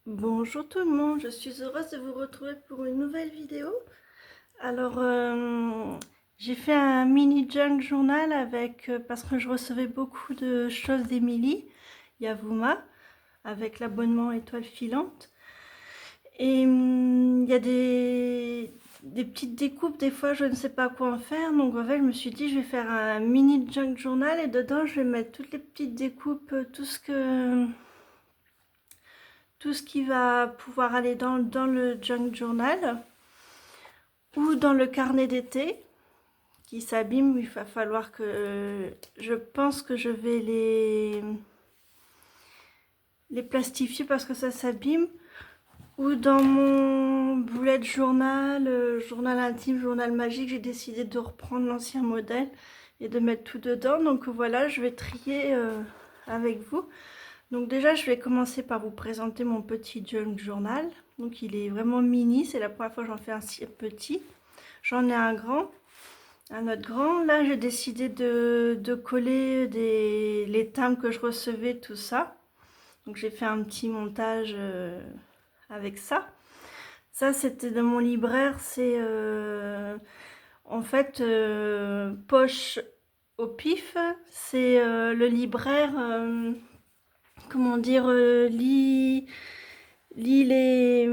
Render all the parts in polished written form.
Bonjour tout le monde, je suis heureuse de vous retrouver pour une nouvelle vidéo. Alors, j'ai fait un mini junk journal parce que je recevais beaucoup de choses d'Emilie Yavouma avec l'abonnement étoile filante. Et il y a des petites découpes, des fois je ne sais pas quoi en faire. Donc en fait, je me suis dit, je vais faire un mini junk journal et dedans, je vais mettre toutes les petites découpes, tout ce qui va pouvoir aller dans le junk journal ou dans le carnet d'été qui s'abîme. Il va falloir que je pense que je vais les plastifier parce que ça s'abîme, ou dans mon bullet journal, journal intime, journal magique. J'ai décidé de reprendre l'ancien modèle et de mettre tout dedans. Donc voilà, je vais trier avec vous. Donc déjà, je vais commencer par vous présenter mon petit junk journal. Donc il est vraiment mini, c'est la première fois que j'en fais un si petit. J'en ai un grand, un autre grand. Là, j'ai décidé de coller les timbres que je recevais, tout ça. Donc j'ai fait un petit montage avec ça. Ça, c'était de mon libraire, c'est en fait poche au pif. C'est le libraire, comment dire, lit les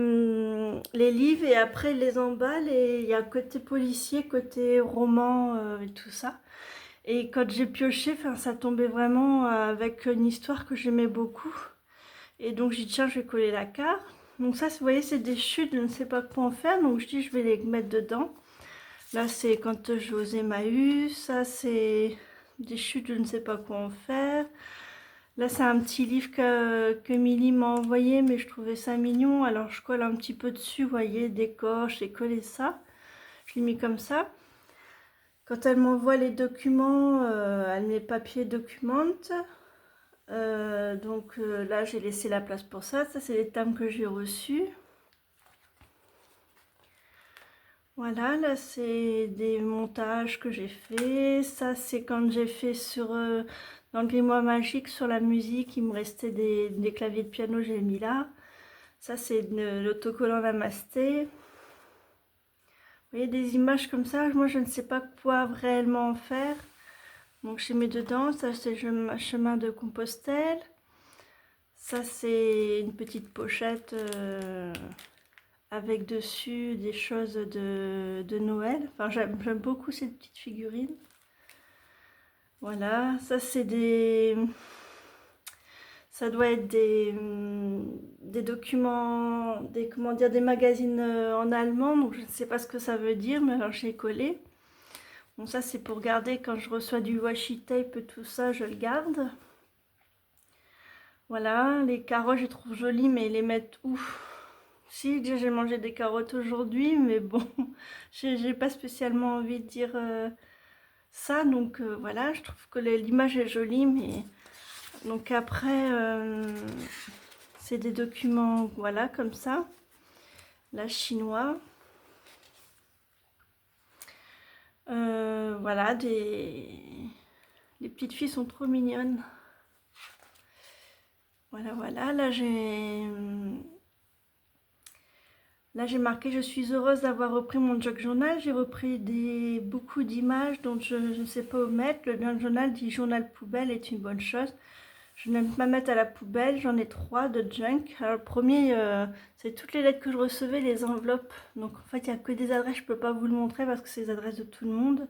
livres et après il les emballe, et il y a côté policier, côté roman et tout ça. Et quand j'ai pioché, ça tombait vraiment avec une histoire que j'aimais beaucoup. Et donc j'ai dit tiens, je vais coller la carte. Donc ça, vous voyez, c'est des chutes, je ne sais pas quoi en faire. Donc je dis je vais les mettre dedans. Là, c'est quand je vais aux Emmaüs. Ça, c'est des chutes, je ne sais pas quoi en faire. Là, c'est un petit livre que Milly m'a envoyé, mais je trouvais ça mignon. Alors, je colle un petit peu dessus, vous voyez, décoche et coller ça. Je l'ai mis comme ça. Quand elle m'envoie les documents, elle met papier documente. Là, j'ai laissé la place pour ça. Ça, c'est les timbres que j'ai reçus. Voilà, là, c'est des montages que j'ai fait. Ça, c'est quand j'ai fait dans le grimoire magique, sur la musique, il me restait des claviers de piano, j'ai mis là. Ça, c'est l'autocollant Namasté. Vous voyez, des images comme ça. Moi, je ne sais pas quoi réellement en faire. Donc, j'ai mis dedans. Ça, c'est le chemin de Compostelle. Ça, c'est une petite pochette avec dessus des choses de Noël. Enfin, j'aime beaucoup cette petite figurine. Voilà, ça c'est ça doit être des documents, comment dire, des magazines en allemand. Donc je ne sais pas ce que ça veut dire, mais alors j'ai collé. Bon, ça c'est pour garder quand je reçois du washi tape, tout ça, je le garde. Voilà, les carottes, je les trouve jolies, mais les mettre où? Si, déjà j'ai mangé des carottes aujourd'hui, mais bon, j'ai pas spécialement envie de dire ça. Donc voilà, je trouve que l'image est jolie, mais donc après c'est des documents, voilà, comme ça. Là, chinois. Voilà, les petites filles sont trop mignonnes. Voilà, voilà, là j'ai marqué je suis heureuse d'avoir repris mon jog journal. J'ai repris beaucoup d'images dont je ne sais pas où mettre. Le jog journal dit journal poubelle est une bonne chose. Je n'aime pas mettre à la poubelle. J'en ai 3 de junk. Alors le premier, c'est toutes les lettres que je recevais, les enveloppes. Donc en fait, il n'y a que des adresses. Je ne peux pas vous le montrer parce que c'est les adresses de tout le monde.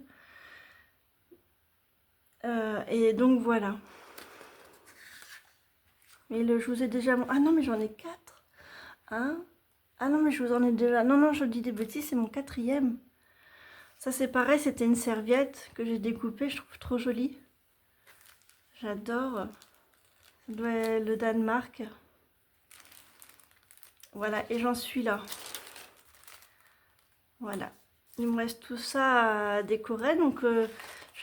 Et donc voilà. Mais je vous ai déjà... Ah non, mais j'en ai 4. Hein? Ah non, mais je vous en ai déjà... Non, non, je dis des bêtises, c'est mon 4e. Ça, c'est pareil, c'était une serviette que j'ai découpée, je trouve trop jolie. J'adore. Ça doit être le Danemark. Voilà, et j'en suis là. Voilà. Il me reste tout ça à décorer, donc je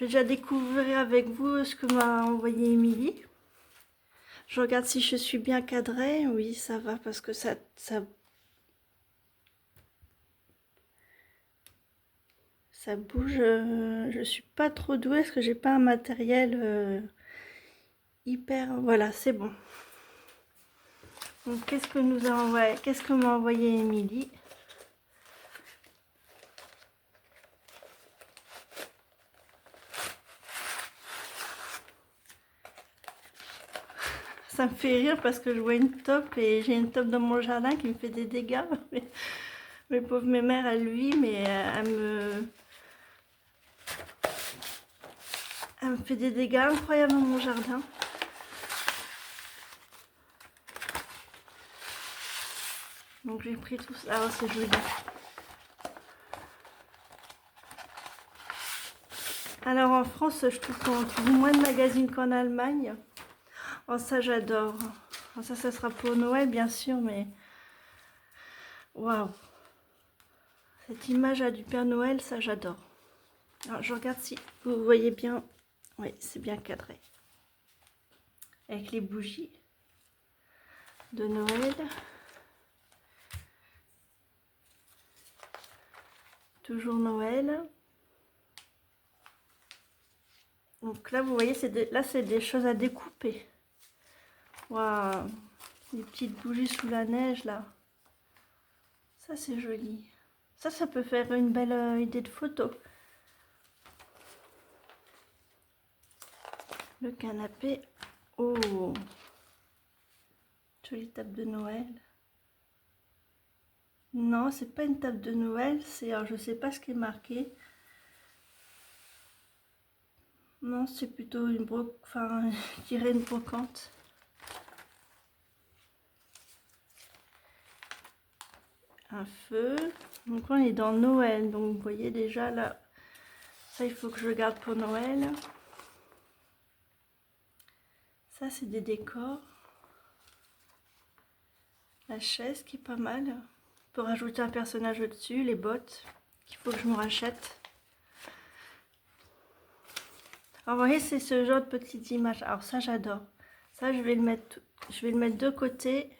vais déjà découvrir avec vous ce que m'a envoyé Émilie. Je regarde si je suis bien cadrée. Oui, ça va, parce que ça bouge. Je suis pas trop douée parce que j'ai pas un matériel hyper... Voilà, c'est bon. Donc qu'est-ce que nous a envoyé, qu'est-ce que m'a envoyé Émilie? Ça me fait rire parce que je vois une taupe et j'ai une taupe dans mon jardin qui me fait des dégâts. Mais pauvre mémère, elle lui, mais elle me fait des dégâts incroyables dans mon jardin. Donc j'ai pris tout ça. Ah, c'est joli. Alors en France, je trouve qu'on trouve moins de magazines qu'en Allemagne. Oh, ça j'adore. Oh, ça sera pour Noël bien sûr, mais waouh! Cette image là du Père Noël, ça j'adore. Alors je regarde si vous voyez bien. Oui, c'est bien cadré. Avec les bougies de Noël. Toujours Noël. Donc là, vous voyez, là, c'est des choses à découper. Waouh! Des petites bougies sous la neige, là. Ça, c'est joli. Ça peut faire une belle idée de photo. Le canapé. Oh! Jolie table de Noël. Non, c'est pas une table de Noël. C'est, alors, je sais pas ce qui est marqué. Non, c'est plutôt une enfin, je dirais une brocante. Un feu. Donc on est dans Noël. Donc vous voyez déjà là, ça il faut que je le garde pour Noël. Ça c'est des décors. La chaise qui est pas mal. On peut rajouter un personnage au-dessus, les bottes qu'il faut que je me rachète. Alors vous voyez, c'est ce genre de petites images. Alors ça j'adore. Ça je vais le mettre de côté.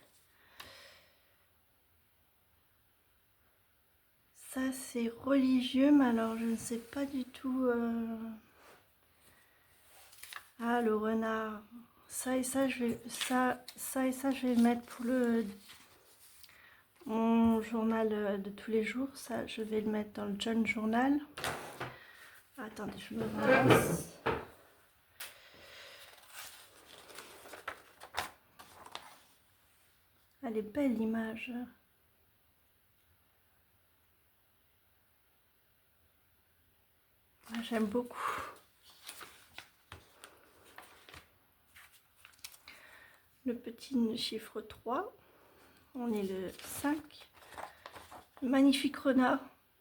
Ça c'est religieux, mais alors je ne sais pas du tout. Ah, le renard. Ça et ça je vais je vais le mettre pour mon journal de tous les jours. Ça je vais le mettre dans le John Journal. Attendez, je me relance. Elle est belle l'image. J'aime beaucoup. Le petit chiffre 3. On est le 5. Magnifique renard.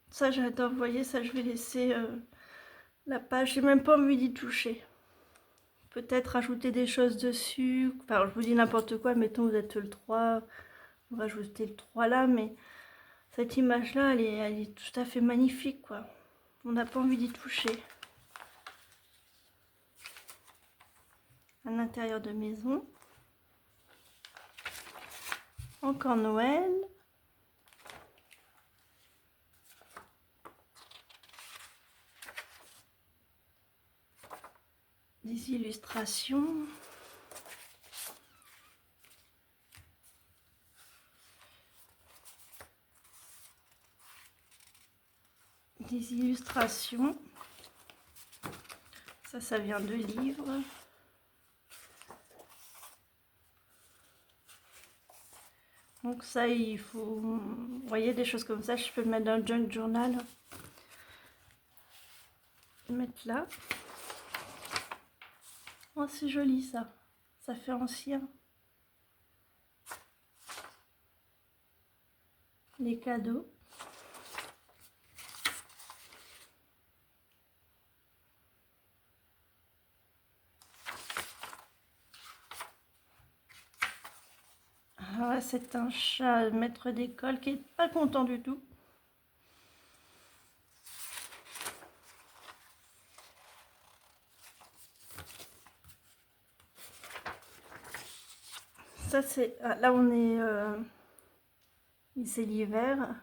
Ça j'adore, vous voyez, ça je vais laisser la page. J'ai même pas envie d'y toucher. Peut-être rajouter des choses dessus. Enfin, je vous dis n'importe quoi, mettons vous êtes le 3, vous rajoutez le 3 là, mais cette image-là, elle est tout à fait magnifique, quoi. On n'a pas envie d'y toucher. Un intérieur de maison. Encore Noël. Des illustrations. Des illustrations. Ça vient de livres. Donc ça, il faut... Vous voyez, des choses comme ça, je peux le mettre dans le junk journal. Mettre là. Oh, c'est joli ça. Ça fait ancien. Les cadeaux. Ah, c'est un chat maître d'école qui est pas content du tout. Ça c'est... Ah, là on est... c'est l'hiver.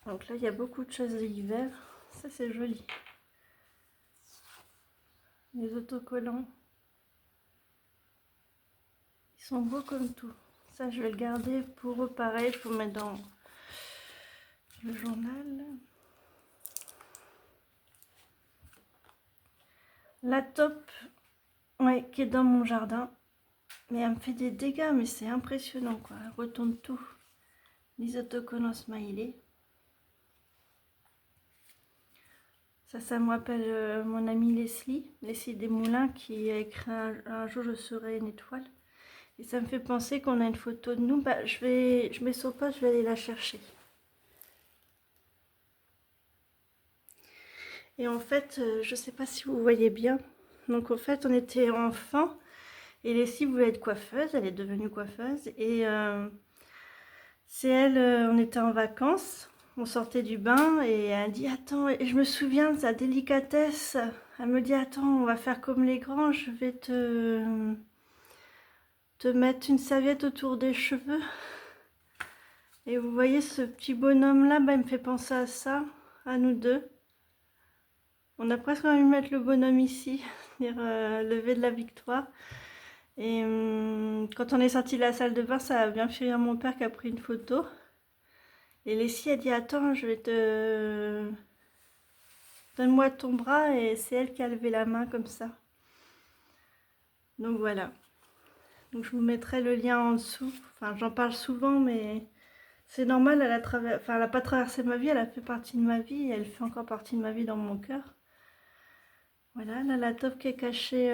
Donc là il y a beaucoup de choses de l'hiver. Ça c'est joli. Les autocollants. Ils Ils sont beaux comme tout. Ça, je vais le garder pour pareil, pour mettre dans le journal. La taupe, ouais, qui est dans mon jardin. Mais elle me fait des dégâts, mais c'est impressionnant, quoi. Elle retourne tout. L'Isotoconos smiley. Ça me rappelle mon amie Leslie Desmoulins, qui a écrit un jour je serai une étoile. Et ça me fait penser qu'on a une photo de nous. Bah, je mets sur pause, je vais aller la chercher. Et en fait, je sais pas si vous voyez bien. Donc en fait, on était enfants. Et Leslie voulait être coiffeuse. Elle est devenue coiffeuse. Et c'est elle, on était en vacances. On sortait du bain et elle dit attends, et je me souviens de sa délicatesse. Elle me dit attends, on va faire comme les grands, je vais te mettre une serviette autour des cheveux. Et vous voyez ce petit bonhomme là, bah, il me fait penser à ça, à nous deux. On a presque envie de mettre le bonhomme ici, dire lever de la victoire. Et quand on est sorti de la salle de bain, ça a bien fait rire mon père qui a pris une photo. Et Leslie a dit attends, je vais te... Donne-moi ton bras, et c'est elle qui a levé la main comme ça. Donc voilà. Donc je vous mettrai le lien en dessous. Enfin, j'en parle souvent, mais c'est normal. Elle a pas traversé ma vie, elle a fait partie de ma vie, et elle fait encore partie de ma vie dans mon cœur. Voilà, là la taupe qui est cachée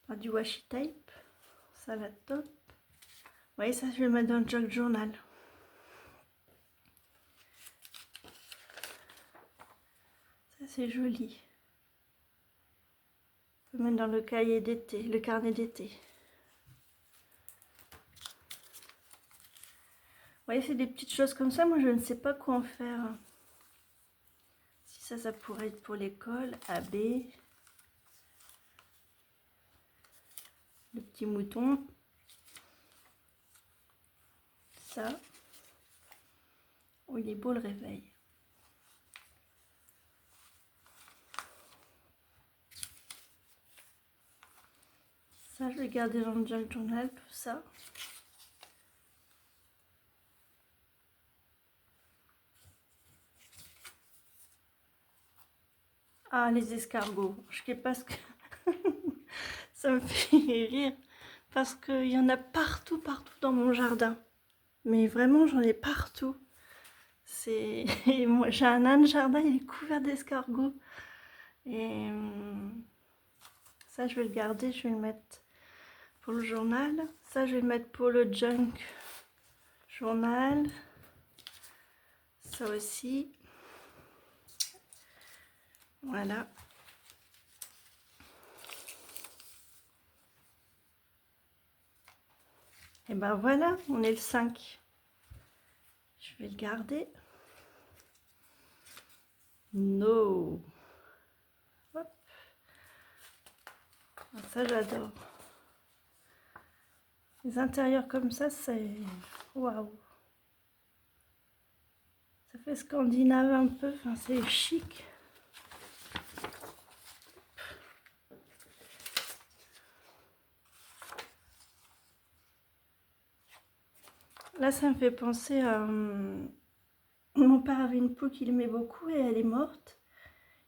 par du washi tape. Ça, la taupe. Vous voyez, ça je vais le mettre dans le jog journal. Ça c'est joli. Je peux mettre dans le cahier d'été, le carnet d'été. Vous voyez, c'est des petites choses comme ça. Moi, je ne sais pas quoi en faire. Si ça pourrait être pour l'école. AB. Le petit mouton. Ça. Oh, il est beau le réveil. Ça, je vais garder dans le junk journal, tout ça. Ah, les escargots. Je sais pas ce que... Ça me fait rire. Parce qu'il y en a partout, partout dans mon jardin. Mais vraiment, j'en ai partout. Moi, j'ai un âne jardin, il est couvert d'escargots. Et ça, je vais le garder, je vais le mettre pour le journal. Ça, je vais le mettre pour le junk journal. Ça aussi. Voilà. Et ben voilà, on est le 5. Je vais le garder. No. Hop. Ça, j'adore. Les intérieurs comme ça, c'est... Waouh. Ça fait scandinave un peu, enfin, c'est chic. Là, ça me fait penser à... Mon père avait une poule qu'il aimait beaucoup et elle est morte.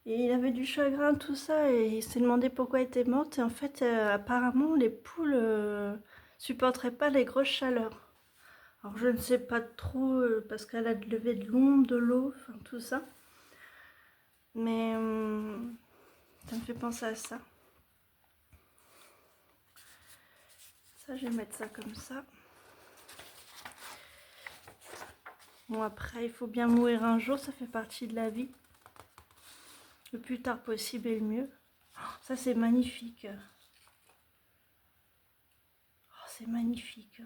Et il avait du chagrin, tout ça, et il s'est demandé pourquoi elle était morte. Et en fait, apparemment, les poules supporteraient pas les grosses chaleurs. Alors, je ne sais pas trop, parce qu'elle a levé de l'ombre, de l'eau, enfin, tout ça. Mais ça me fait penser à ça. Ça, je vais mettre ça comme ça. Bon, après, il faut bien mourir un jour, ça fait partie de la vie. Le plus tard possible est le mieux. Oh, ça, c'est magnifique. Oh, c'est magnifique.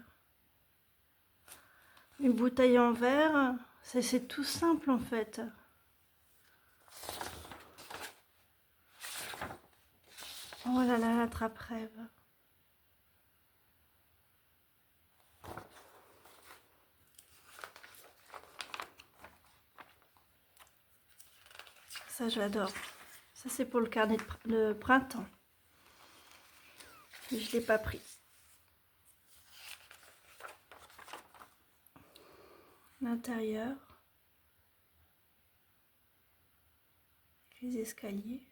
Une bouteille en verre, c'est tout simple en fait. Oh là là, la trappe-rêve. Ça, j'adore. Ça, c'est pour le carnet de printemps. Et je ne l'ai pas pris. L'intérieur. Les escaliers.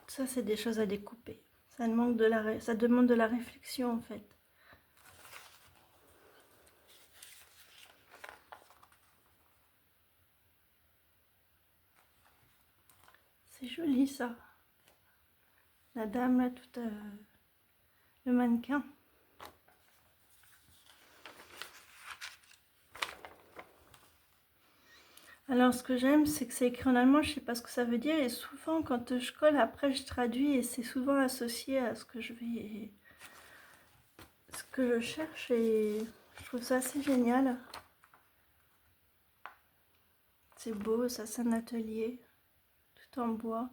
Ça, c'est des choses à découper. Ça demande de la réflexion, en fait. C'est joli, ça. La dame, là, le mannequin. Alors, ce que j'aime, c'est que c'est écrit en allemand, je sais pas ce que ça veut dire. Et souvent, quand je colle, après, je traduis. Et c'est souvent associé à ce que je cherche. Et je trouve ça assez génial. C'est beau, ça, c'est un atelier. Tout en bois.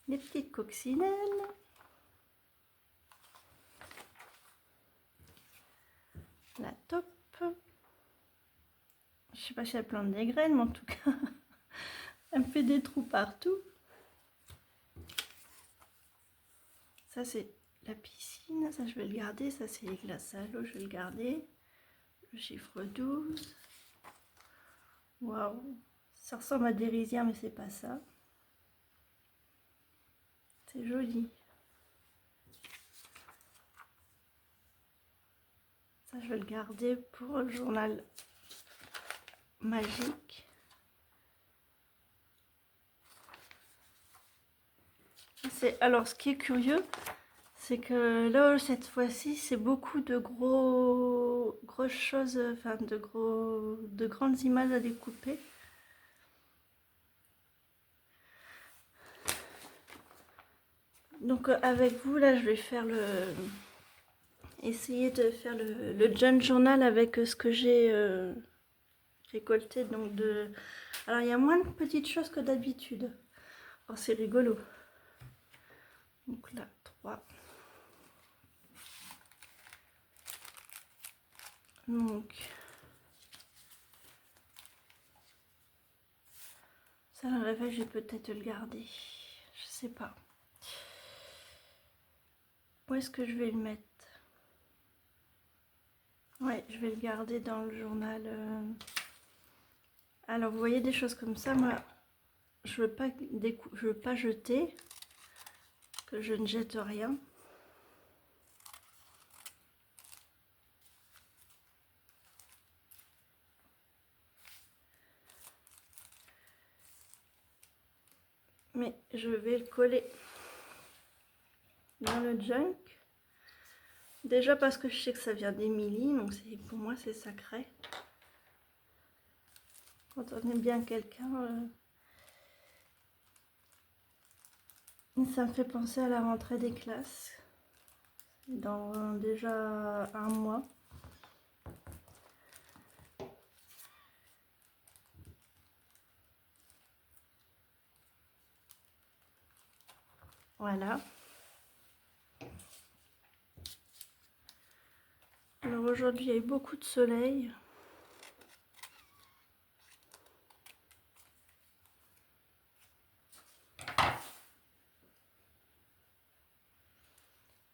Les petites coccinelles. La taupe. Je sais pas si elle plante des graines, mais en tout cas, elle me fait des trous partout. Ça, c'est la piscine. Ça, je vais le garder. Ça, c'est les glaces à l'eau. Je vais le garder. Le chiffre 12. Waouh. Ça ressemble à des rizières, mais c'est pas ça. C'est joli. Ça, je vais le garder pour le journal magique. Alors, ce qui est curieux, c'est que là, cette fois-ci, c'est beaucoup de grosses choses, enfin de grandes images à découper. Donc, avec vous, là, je vais faire essayer de faire le Junk Journal avec ce que j'ai récolté. Donc, alors, il y a moins de petites choses que d'habitude. Oh, c'est rigolo. Donc là, 3. Donc, ça, le réveil, je vais peut-être le garder. Je sais pas. Où est-ce que je vais le mettre? Ouais, je vais le garder dans le journal. Alors, vous voyez des choses comme ça, moi, je veux pas jeter, que je ne jette rien. Mais je vais le coller dans le junk. Déjà parce que je sais que ça vient d'Emilie, donc pour moi c'est sacré. Quand on aime bien quelqu'un, ça me fait penser à la rentrée des classes. Dans déjà un mois. Voilà. Alors aujourd'hui, il y a eu beaucoup de soleil.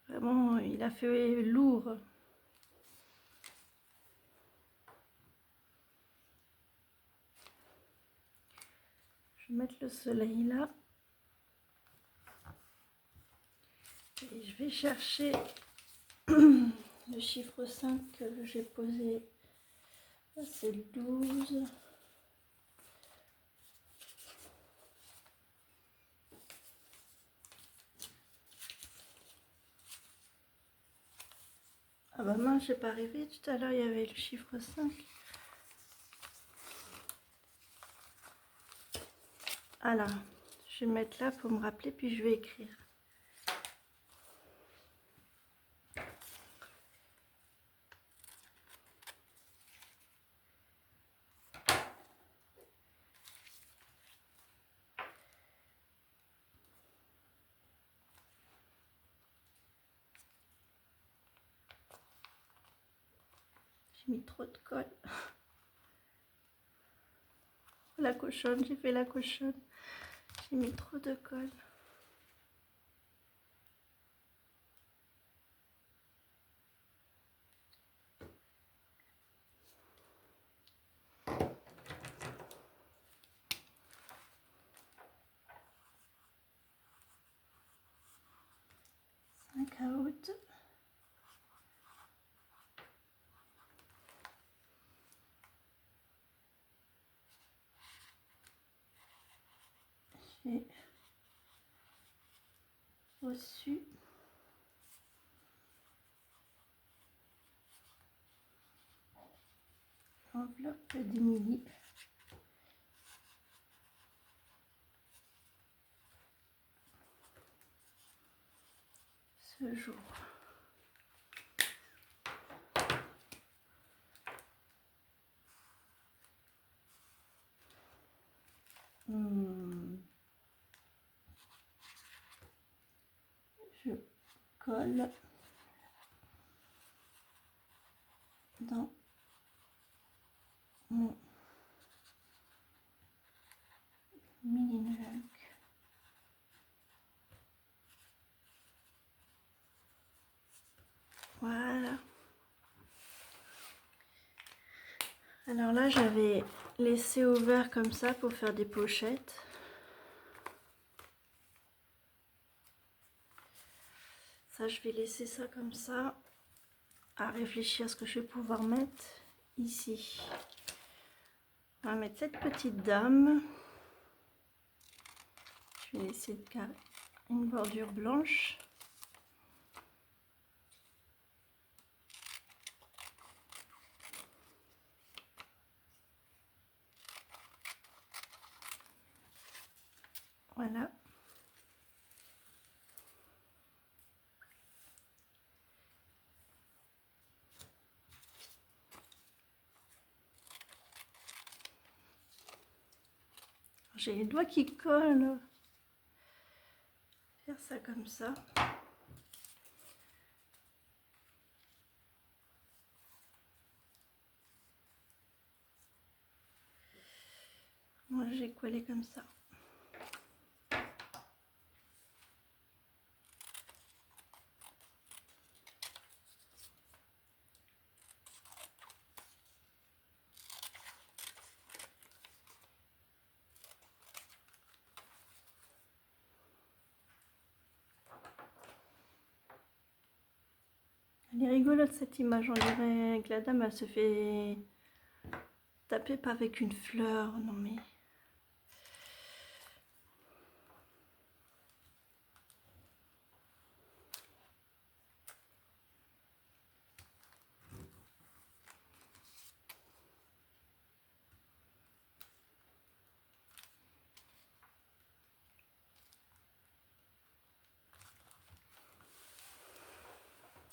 Vraiment, il a fait lourd. Je vais mettre le soleil là. Et je vais chercher le chiffre 5 que j'ai posé. C'est le 12. Ah bah mince, j'ai pas rêvé. Tout à l'heure, il y avait le chiffre 5. Alors, je vais mettre là pour me rappeler, puis je vais écrire. J'ai mis trop de colle. La cochonne, j'ai fait la cochonne. J'ai mis trop de colle. Out. J'ai reçu l'enveloppe d'Emilie. Ce jour. Je colle dans mon mini junk. Voilà. Alors là, j'avais laissé ouvert comme ça pour faire des pochettes. Ça, je vais laisser ça comme ça, à réfléchir à ce que je vais pouvoir mettre ici. On va mettre cette petite dame. Je vais laisser une bordure blanche. Voilà. J'ai les doigts qui collent. Faire ça comme ça. Moi, j'ai collé comme ça. Elle est rigolote cette image, on dirait que la dame elle se fait taper pas avec une fleur, non mais...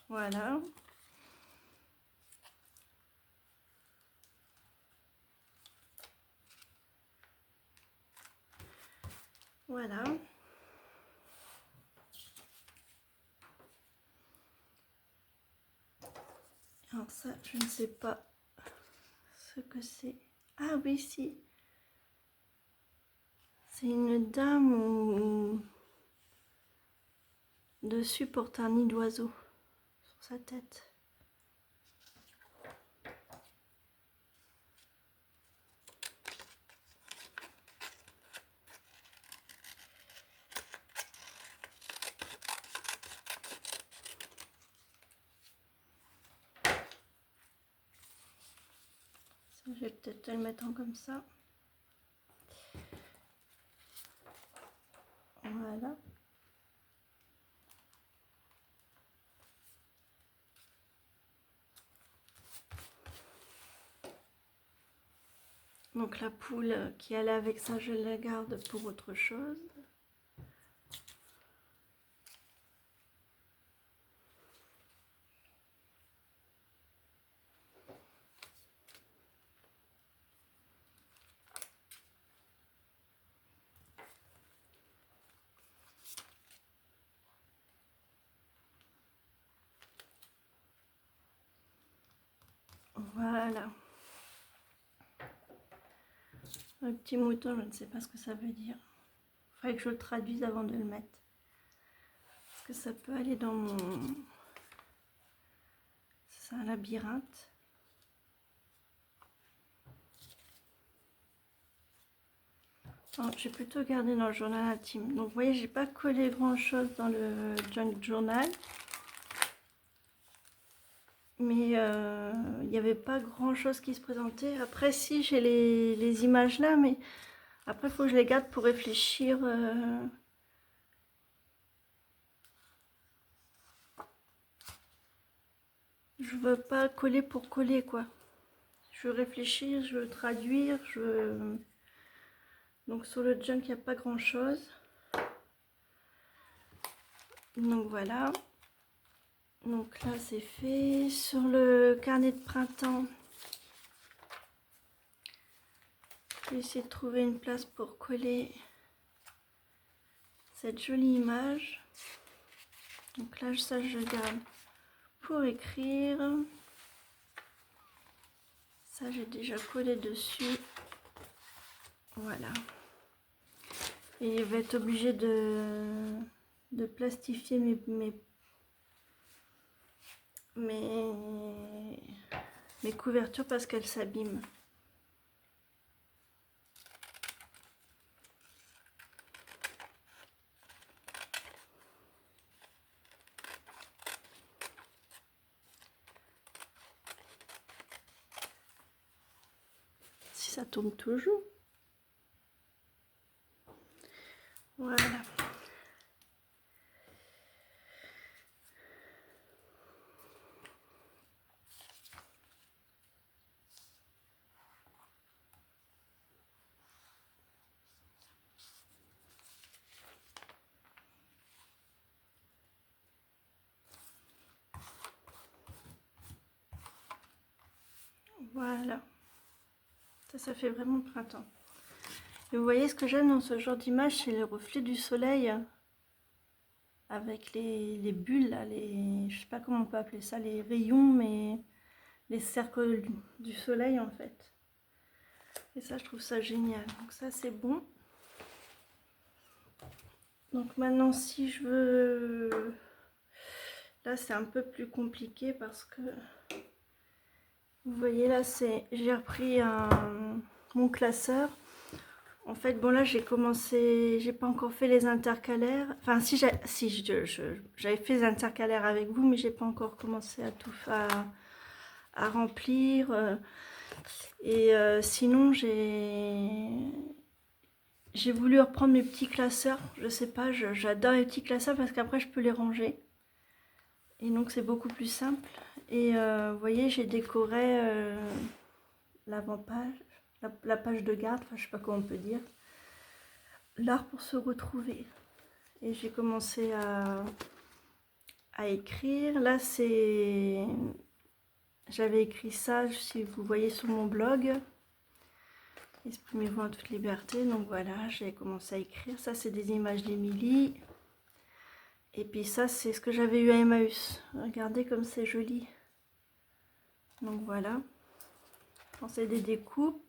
Voilà. Voilà. Alors ça, je ne sais pas ce que c'est. Ah oui, si. C'est une dame où dessus porte un nid d'oiseau sur sa tête. Ça, je vais peut-être le mettre en comme ça. Voilà. Donc la poule qui allait avec ça, je la garde pour autre chose. Voilà. Un petit mouton, je ne sais pas ce que ça veut dire. Il faudrait que je le traduise avant de le mettre. Parce que ça peut aller dans mon... C'est un labyrinthe. J'ai plutôt gardé dans le journal intime. Donc vous voyez, j'ai pas collé grand chose dans le junk journal. Mais il n'y avait pas grand chose qui se présentait. Après si, j'ai les images là, mais après il faut que je les garde pour réfléchir. Je veux pas coller pour coller quoi. Je veux réfléchir, je veux traduire, je veux... Donc sur le junk, il n'y a pas grand chose. Donc voilà. Donc là c'est fait. Sur le carnet de printemps, je vais essayer de trouver une place pour coller cette jolie image. Donc là ça je garde pour écrire. Ça j'ai déjà collé dessus. Voilà. Et il va être obligé de plastifier mes couvertures parce qu'elles s'abîment. Si ça tombe toujours. Voilà. Voilà. Ça fait vraiment printemps. Et vous voyez, ce que j'aime dans ce genre d'image, c'est le reflet du soleil avec les bulles, là, je sais pas comment on peut appeler ça, les rayons, mais les cercles du soleil en fait. Et ça, je trouve ça génial. Donc ça, c'est bon. Donc maintenant, si je veux... Là, c'est un peu plus compliqué parce que... Vous voyez, là, j'ai repris mon classeur. En fait, bon là j'ai commencé, j'ai pas encore fait les intercalaires. Enfin si, j'avais fait les intercalaires avec vous, mais j'ai pas encore commencé à tout à remplir. Et sinon j'ai voulu reprendre mes petits classeurs. Je sais pas, j'adore les petits classeurs parce qu'après je peux les ranger. Et donc c'est beaucoup plus simple. Et vous voyez, j'ai décoré l'avant-page, la page de garde, enfin je sais pas comment on peut dire. L'art pour se retrouver. Et j'ai commencé à écrire. Là, j'avais écrit ça, si vous voyez sur mon blog. Exprimez-vous en toute liberté. Donc voilà, j'ai commencé à écrire. Ça, c'est des images d'Émilie. Et puis ça, c'est ce que j'avais eu à Emmaüs. Regardez comme c'est joli. Donc voilà. C'est des découpes.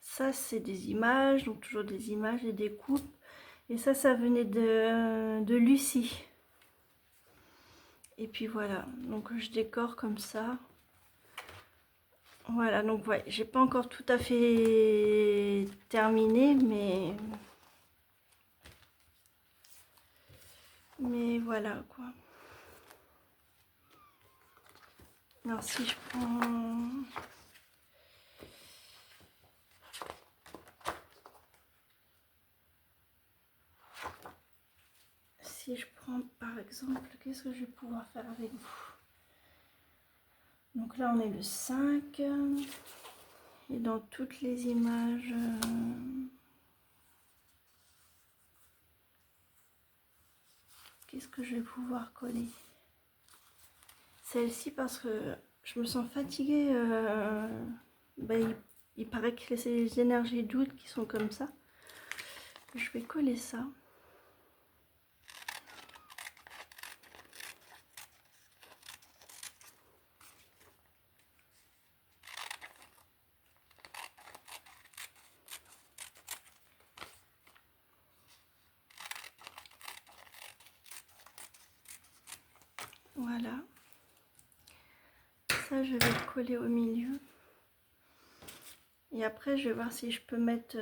Ça, c'est des images. Donc toujours des images et des découpes. Et ça venait de Lucie. Et puis voilà, donc je décore comme ça. Voilà, donc ouais, j'ai pas encore tout à fait terminé, mais voilà quoi. Alors si je prends... Si je prends par exemple, qu'est-ce que je vais pouvoir faire avec vous? Donc là on est le 5. Et dans toutes les images... Qu'est-ce que je vais pouvoir coller? Celle-ci parce que je me sens fatiguée. Il paraît que c'est les énergies d'août qui sont comme ça. Je vais coller ça. Voilà. Ça, je vais le coller au milieu. Et après, je vais voir si je peux mettre...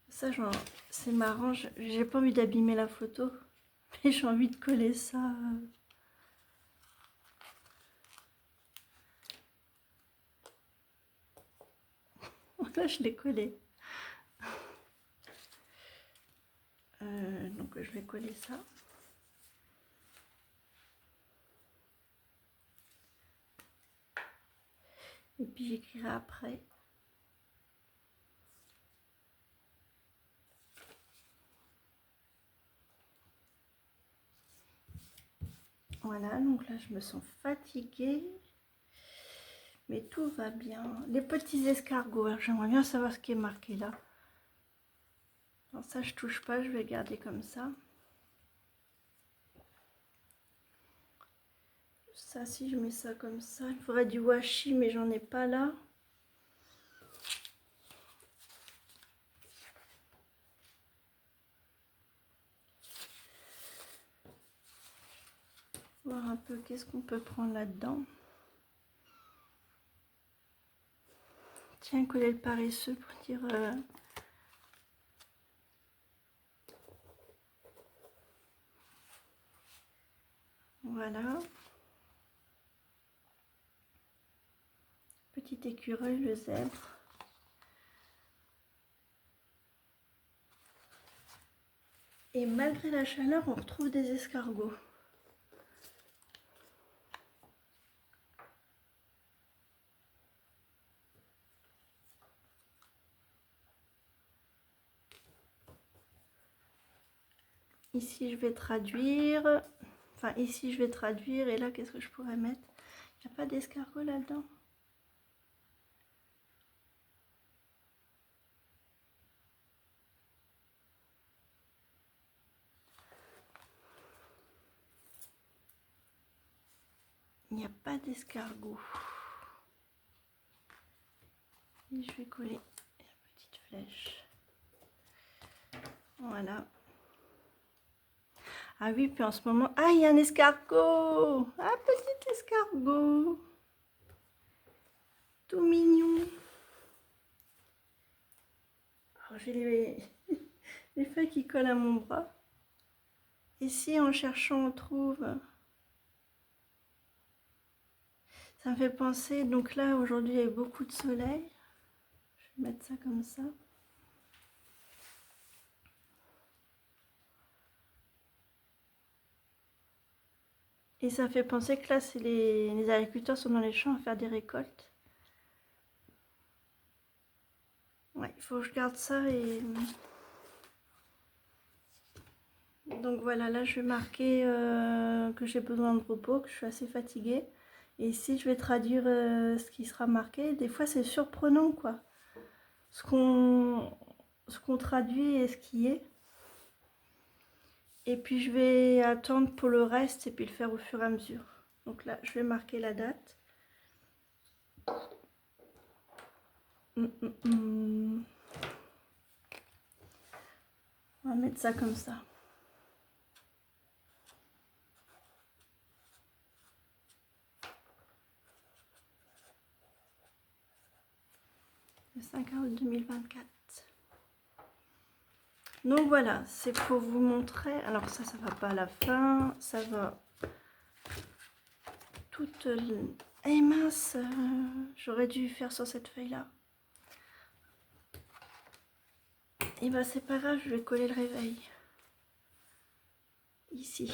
Ça, genre, c'est marrant. J'ai pas envie d'abîmer la photo. Mais j'ai envie de coller ça. Là, je l'ai collé. Donc, je vais coller ça. Et puis, j'écrirai après. Voilà, donc là, je me sens fatiguée. Mais tout va bien. Les petits escargots, j'aimerais bien savoir ce qui est marqué là. Alors ça, je touche pas, je vais garder comme ça. Ça, si je mets ça comme ça, il faudrait du washi, mais j'en ai pas là. Voir un peu qu'est-ce qu'on peut prendre là-dedans. Tiens, coller le paresseux pour dire... Voilà. Petit écureuil, le zèbre. Et malgré la chaleur, on retrouve des escargots. Ici, je vais traduire. Enfin, ici, je vais traduire. Et là, qu'est-ce que je pourrais mettre? Il n'y a pas d'escargot là-dedans? Il n'y a pas d'escargot. Et je vais coller la petite flèche. Voilà. Ah oui, puis en ce moment... Ah, il y a un escargot! Un petit escargot! Tout mignon! Alors, j'ai les feuilles qui collent à mon bras. Et si en cherchant on trouve... Ça me fait penser... Donc là, aujourd'hui, il y a eu beaucoup de soleil. Je vais mettre ça comme ça. Et ça fait penser que là, c'est les agriculteurs sont dans les champs à faire des récoltes. Ouais, il faut que je garde ça et... Donc voilà, là je vais marquer que j'ai besoin de repos, que je suis assez fatiguée. Et ici je vais traduire ce qui sera marqué. Des fois c'est surprenant quoi. Ce qu'on traduit et ce qui est. Et puis je vais attendre pour le reste et puis le faire au fur et à mesure. Donc là je vais marquer la date. On va mettre ça comme ça. Le 5 août 2024. Donc voilà, c'est pour vous montrer. Alors ça va pas à la fin, ça va toute... Eh mince, j'aurais dû faire sur cette feuille-là. Et bah c'est pas grave, je vais coller le réveil. Ici.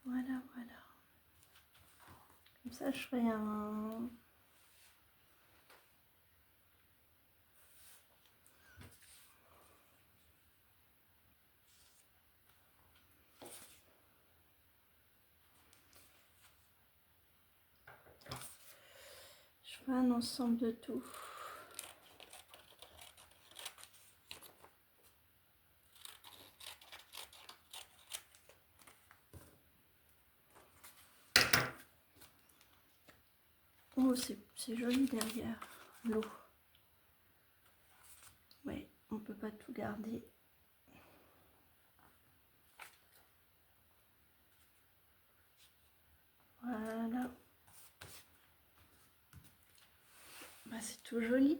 Voilà, voilà. Comme ça, je ferai un... Je ferai un ensemble de tout. Oh, c'est joli derrière l'eau. Ouais, on peut pas tout garder. Voilà. Bah, c'est tout joli.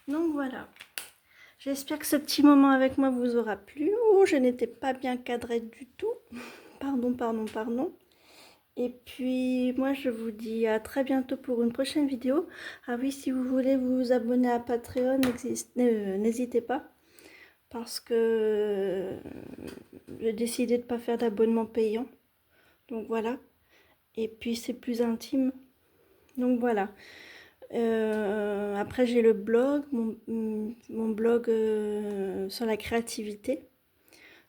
Donc voilà. J'espère que ce petit moment avec moi vous aura plu. Oh, je n'étais pas bien cadrée du tout. Pardon, pardon, pardon. Et puis, moi, je vous dis à très bientôt pour une prochaine vidéo. Ah oui, si vous voulez vous abonner à Patreon, n'hésitez pas. Parce que j'ai décidé de ne pas faire d'abonnement payant. Donc voilà. Et puis, c'est plus intime. Donc voilà. Après, j'ai le blog, mon blog sur la créativité.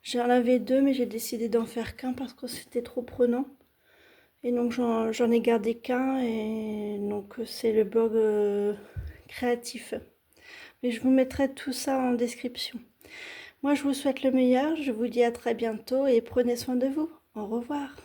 J'en avais deux, mais j'ai décidé d'en faire qu'un parce que c'était trop prenant. Et donc, j'en ai gardé qu'un. Et donc, c'est le blog créatif. Mais je vous mettrai tout ça en description. Moi, je vous souhaite le meilleur. Je vous dis à très bientôt et prenez soin de vous. Au revoir.